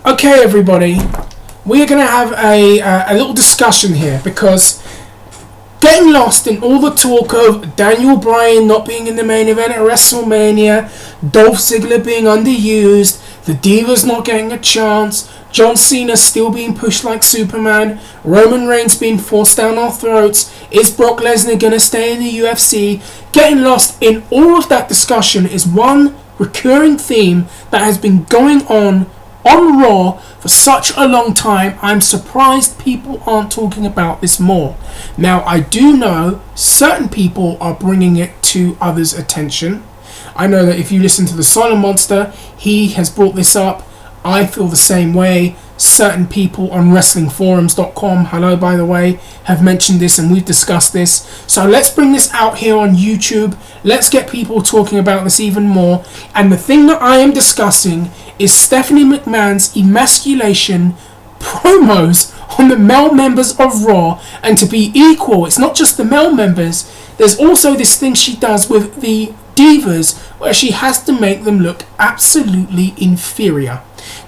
Okay, everybody, we are going to have a little discussion here because getting lost in all the talk of Daniel Bryan not being in the main event at WrestleMania, Dolph Ziggler being underused, the Divas not getting a chance, John Cena still being pushed like Superman, Roman Reigns being forced down our throats, is Brock Lesnar going to stay in the UFC? Getting lost in all of that discussion is one recurring theme that has been going on Raw for such a long time. I'm surprised people aren't talking about this more. Now, I do know certain people are bringing it to others' attention. I know that if you listen to the Silent Monster, he has brought this up. I feel the same way. Certain people on WrestlingForums.com, hello by the way, have mentioned this and we've discussed this. So let's bring this out here on YouTube. Let's get people talking about this even more. And the thing that I am discussing is Stephanie McMahon's emasculation promos on the male members of Raw. And to be equal, it's not just the male members. There's also this thing she does with the Divas where she has to make them look absolutely inferior.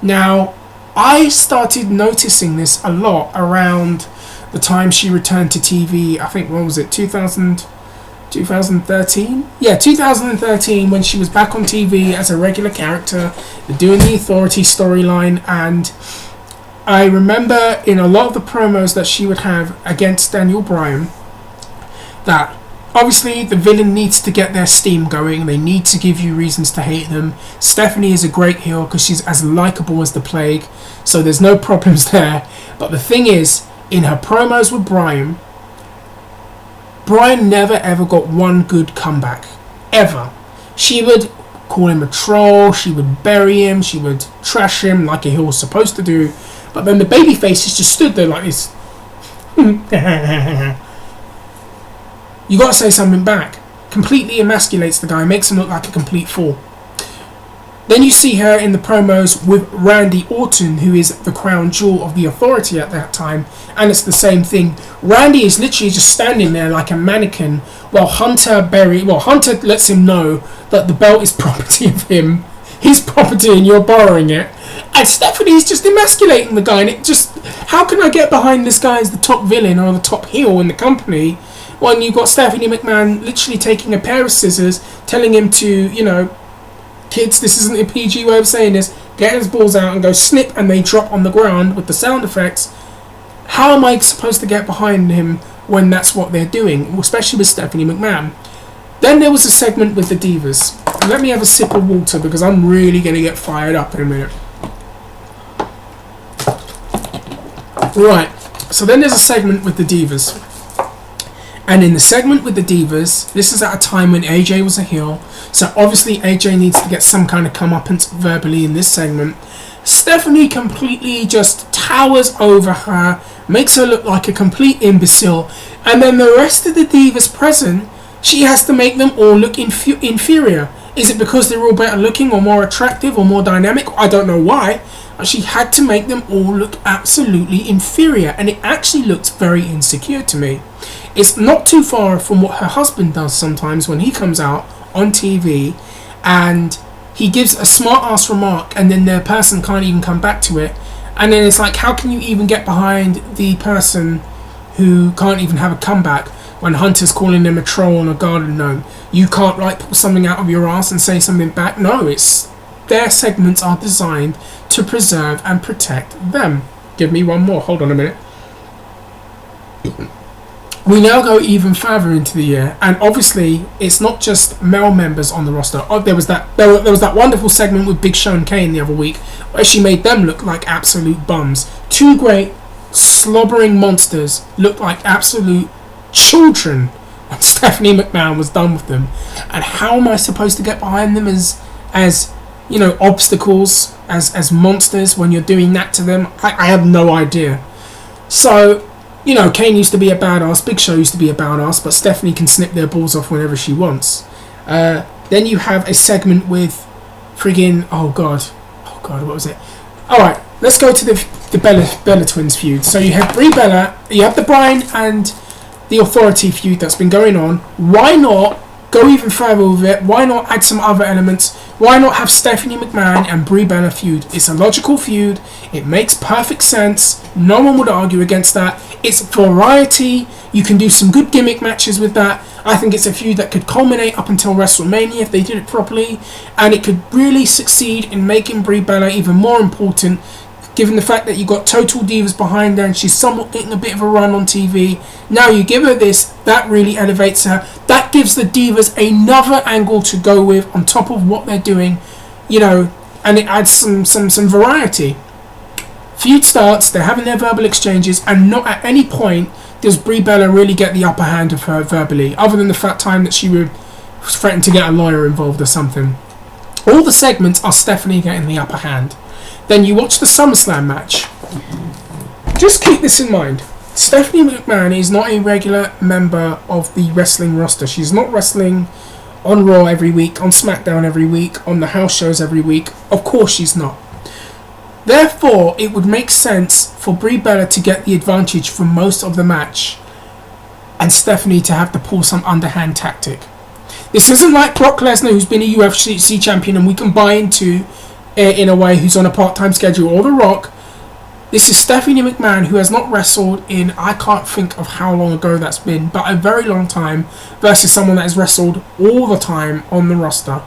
Now, I started noticing this a lot around the time she returned to TV. I think, what was it, 2013? Yeah, 2013, when she was back on TV as a regular character, doing the Authority storyline. And I remember in a lot of the promos that she would have against Daniel Bryan that obviously the villain needs to get their steam going. They need to give you reasons to hate them. Stephanie is a great heel because she's as likable as the plague, so there's no problems there. But the thing is, in her promos with Bryan never ever got one good comeback. Ever. She would call him a troll, she would bury him, she would trash him like a heel was supposed to do. But then the babyfaces just stood there like this. You got to say something back. Completely emasculates the guy, makes him look like a complete fool. Then you see her in the promos with Randy Orton, who is the crown jewel of the Authority at that time, and it's the same thing. Randy is literally just standing there like a mannequin while Hunter lets him know that the belt is property of him, his property, and you're borrowing it. And Stephanie's just emasculating the guy, and it just, how can I get behind this guy as the top villain or the top heel in the company when you've got Stephanie McMahon literally taking a pair of scissors, telling him to, kids, this isn't a PG way of saying this, get his balls out and go snip, and they drop on the ground with the sound effects. How am I supposed to get behind him when that's what they're doing, especially with Stephanie McMahon? Then there was a segment with the Divas. Let me have a sip of water because I'm really going to get fired up in a minute. Right, so then there's a segment with the Divas. And in the segment with the Divas, this is at a time when AJ was a heel, so obviously AJ needs to get some kind of comeuppance verbally in this segment. Stephanie completely just towers over her, makes her look like a complete imbecile, and then the rest of the Divas present, she has to make them all look inferior. Is it because they're all better looking or more attractive or more dynamic? I don't know why. But she had to make them all look absolutely inferior, and it actually looked very insecure to me. It's not too far from what her husband does sometimes when he comes out on TV and he gives a smart ass remark and then the person can't even come back to it. And then it's like, how can you even get behind the person who can't even have a comeback when Hunter's calling them a troll and a garden gnome? You can't pull something out of your ass and say something back. No, it's their segments are designed to preserve and protect them. Give me one more. Hold on a minute. We now go even further into the year, and obviously it's not just male members on the roster. There was that wonderful segment with Big Show and Kane the other week where she made them look like absolute bums. Two great slobbering monsters looked like absolute children when Stephanie McMahon was done with them. And how am I supposed to get behind them as obstacles, as monsters when you're doing that to them? I have no idea. So, Kane used to be a badass, Big Show used to be a badass, but Stephanie can snip their balls off whenever she wants. Then you have a segment with friggin', oh god, what was it? Alright, let's go to the Bella twins feud. So you have Brie Bella, you have the Bryan and the Authority feud that's been going on. Why not go even further with it. Why not add some other elements? Why not have Stephanie McMahon and Brie Bella feud? It's a logical feud. It makes perfect sense. No one would argue against that. It's variety. You can do some good gimmick matches with that. I think it's a feud that could culminate up until WrestleMania if they did it properly, and it could really succeed in making Brie Bella even more important, given the fact that you got Total Divas behind her and she's somewhat getting a bit of a run on TV. Now you give her this, that really elevates her. That gives the Divas another angle to go with on top of what they're doing, and it adds some variety. Feud starts, they're having their verbal exchanges, and not at any point does Brie Bella really get the upper hand of her verbally, other than the fact time that she would threaten to get a lawyer involved or something. All the segments are Stephanie getting the upper hand. Then you watch the SummerSlam match. Just keep this in mind. Stephanie McMahon is not a regular member of the wrestling roster. She's not wrestling on Raw every week, on SmackDown every week, on the house shows every week. Of course she's not. Therefore, it would make sense for Brie Bella to get the advantage for most of the match and Stephanie to have to pull some underhand tactic. This isn't like Brock Lesnar, who's been a UFC champion and we can buy into in a way, who's on a part-time schedule, or The Rock. This is Stephanie McMahon, who has not wrestled in, I can't think of how long ago that's been, but a very long time, versus someone that has wrestled all the time on the roster.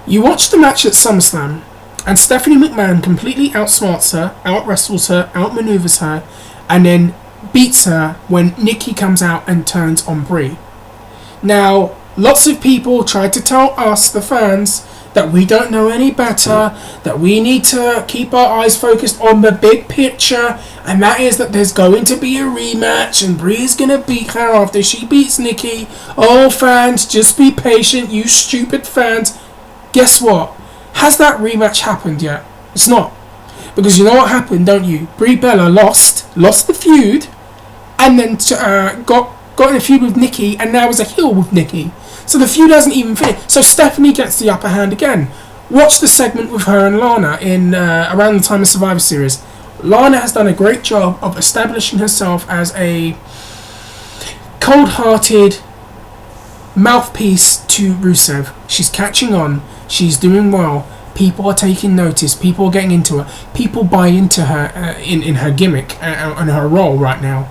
You watch the match at SummerSlam, and Stephanie McMahon completely outsmarts her, out-wrestles her, outmaneuvers her, and then beats her when Nikki comes out and turns on Brie. Now, lots of people tried to tell us, the fans, that we don't know any better, that we need to keep our eyes focused on the big picture, and that is that there's going to be a rematch and Brie's going to beat her after she beats Nikki. Oh, fans, just be patient, you stupid fans. Guess what? Has that rematch happened yet? It's not. Because you know what happened, don't you? Brie Bella lost the feud, and then got in a feud with Nikki, and now is a heel with Nikki. So the feud hasn't even finished. So Stephanie gets the upper hand again. Watch the segment with her and Lana in around the time of Survivor Series. Lana has done a great job of establishing herself as a cold-hearted mouthpiece to Rusev. She's catching on. She's doing well. People are taking notice. People are getting into her. People buy into her in her gimmick and her role right now.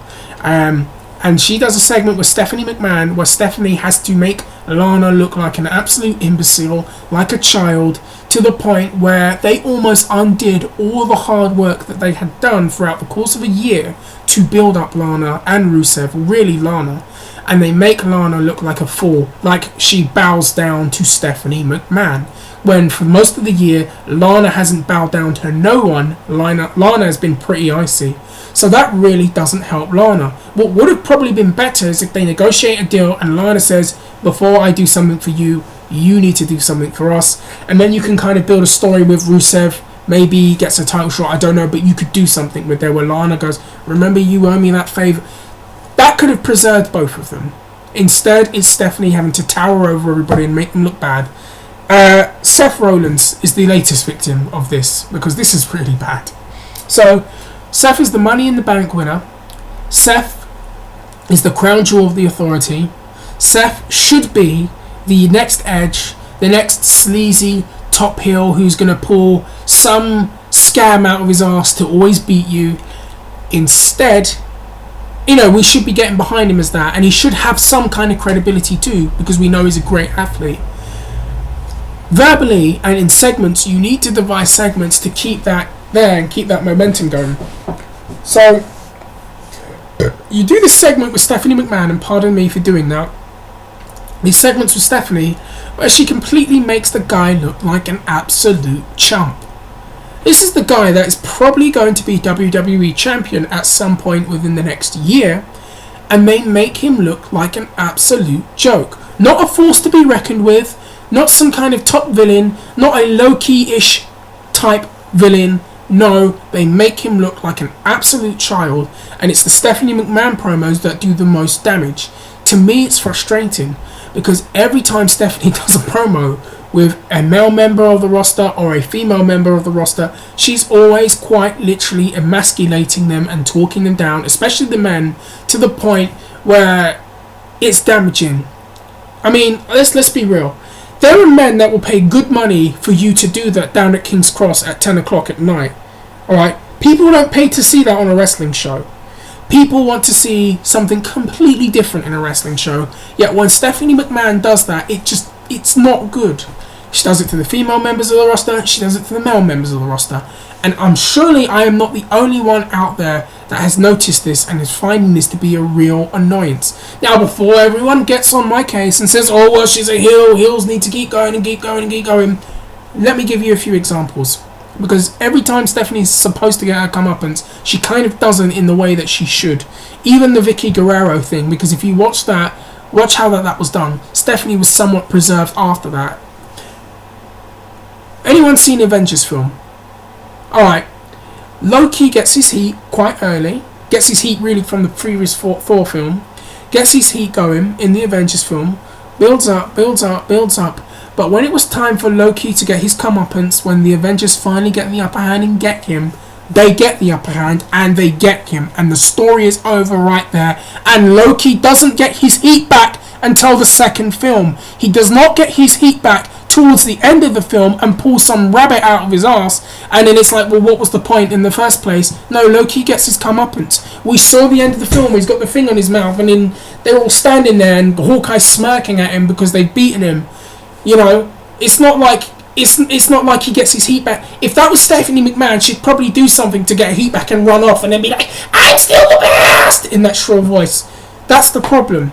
And she does a segment with Stephanie McMahon where Stephanie has to make Lana look like an absolute imbecile, like a child, to the point where they almost undid all the hard work that they had done throughout the course of a year to build up Lana and Rusev, really Lana. And they make Lana look like a fool, like she bows down to Stephanie McMahon. When for most of the year, Lana hasn't bowed down to no one. Lana has been pretty icy. So that really doesn't help Lana. What would have probably been better is if they negotiate a deal and Lana says, before I do something for you, you need to do something for us. And then you can kind of build a story with Rusev. Maybe he gets a title shot, I don't know, but you could do something with there where Lana goes, remember you owe me that favour. That could have preserved both of them. Instead, it's Stephanie having to tower over everybody and make them look bad. Seth Rollins is the latest victim of this, because this is really bad. So, Seth is the Money in the Bank winner. Seth is the crown jewel of the Authority. Seth should be the next Edge, the next sleazy top heel who's going to pull some scam out of his ass to always beat you. Instead, we should be getting behind him as that, and he should have some kind of credibility too, because we know he's a great athlete. Verbally and in segments, you need to devise segments to keep that there and keep that momentum going. So you do this segment with Stephanie McMahon, and pardon me for doing that. These segments with Stephanie where she completely makes the guy look like an absolute chump. This is the guy that is probably going to be WWE champion at some point within the next year, and they make him look like an absolute joke. Not a force to be reckoned with, not some kind of top villain, not a low-key-ish type villain. No, they make him look like an absolute child, and it's the Stephanie McMahon promos that do the most damage. To me, it's frustrating, because every time Stephanie does a promo with a male member of the roster or a female member of the roster, she's always quite literally emasculating them and talking them down, especially the men, to the point where it's damaging. I mean, let's be real. There are men that will pay good money for you to do that down at King's Cross at 10 o'clock at night. Alright? People don't pay to see that on a wrestling show. People want to see something completely different in a wrestling show. Yet when Stephanie McMahon does that, it's not good. She does it to the female members of the roster. She does it to the male members of the roster. And I am not the only one out there that has noticed this and is finding this to be a real annoyance. Now, before everyone gets on my case and says, oh, well, she's a heel. Heels need to keep going and keep going and keep going. Let me give you a few examples. Because every time Stephanie's supposed to get her comeuppance, she kind of doesn't in the way that she should. Even the Vicky Guerrero thing, because if you watch how that was done. Stephanie was somewhat preserved after that. Anyone seen the Avengers film? Alright, Loki gets his heat quite early. Gets his heat really from the previous Thor film. Gets his heat going in the Avengers film. Builds up. But when it was time for Loki to get his comeuppance, when the Avengers finally get the upper hand and get him, they get the upper hand and they get him. And the story is over right there. And Loki doesn't get his heat back until the second film. He does not get his heat back towards the end of the film and pull some rabbit out of his ass, and then it's like, well, what was the point in the first place? No, Loki gets his comeuppance. We saw the end of the film where he's got the thing on his mouth, and then they're all standing there and Hawkeye's smirking at him because they've beaten him. You know, it's not like he gets his heat back. If that was Stephanie McMahon, she'd probably do something to get heat back and run off and then be like, I'm still the best, in that shrill voice. That's the problem.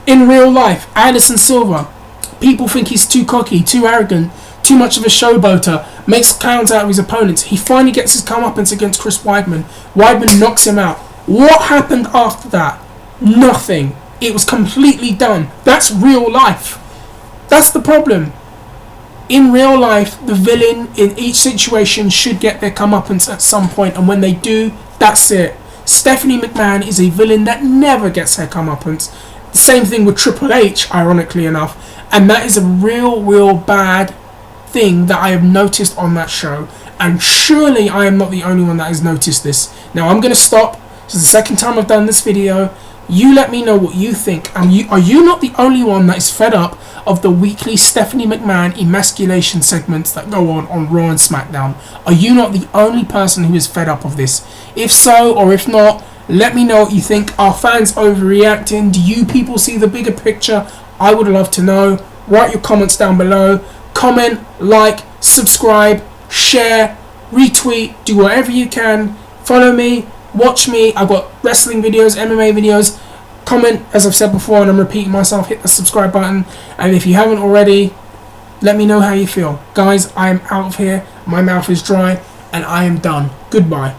In real life, Anderson Silva, people think he's too cocky, too arrogant, too much of a showboater, makes clowns out of his opponents. He finally gets his comeuppance against Chris Weidman. Weidman knocks him out. What happened after that? Nothing. It was completely done. That's real life. That's the problem. In real life, the villain in each situation should get their comeuppance at some point, and when they do, that's it. Stephanie McMahon is a villain that never gets her comeuppance. The same thing with Triple H, ironically enough. And that is a real bad thing that I have noticed on that show. And surely I am not the only one that has noticed this. Now I'm going to stop. This is the second time I've done this video. You let me know what you think. Are you not the only one that is fed up of the weekly Stephanie McMahon emasculation segments that go on Raw and SmackDown? Are you not the only person who is fed up of this? If so, or if not, let me know what you think. Are fans overreacting? Do you people see the bigger picture? I would love to know. Write your comments down below. Comment, like, subscribe, share, retweet, do whatever you can. Follow me, watch me. I've got wrestling videos, MMA videos. Comment, as I've said before, and I'm repeating myself, hit the subscribe button. And if you haven't already, let me know how you feel. Guys, I am out of here. My mouth is dry, and I am done. Goodbye.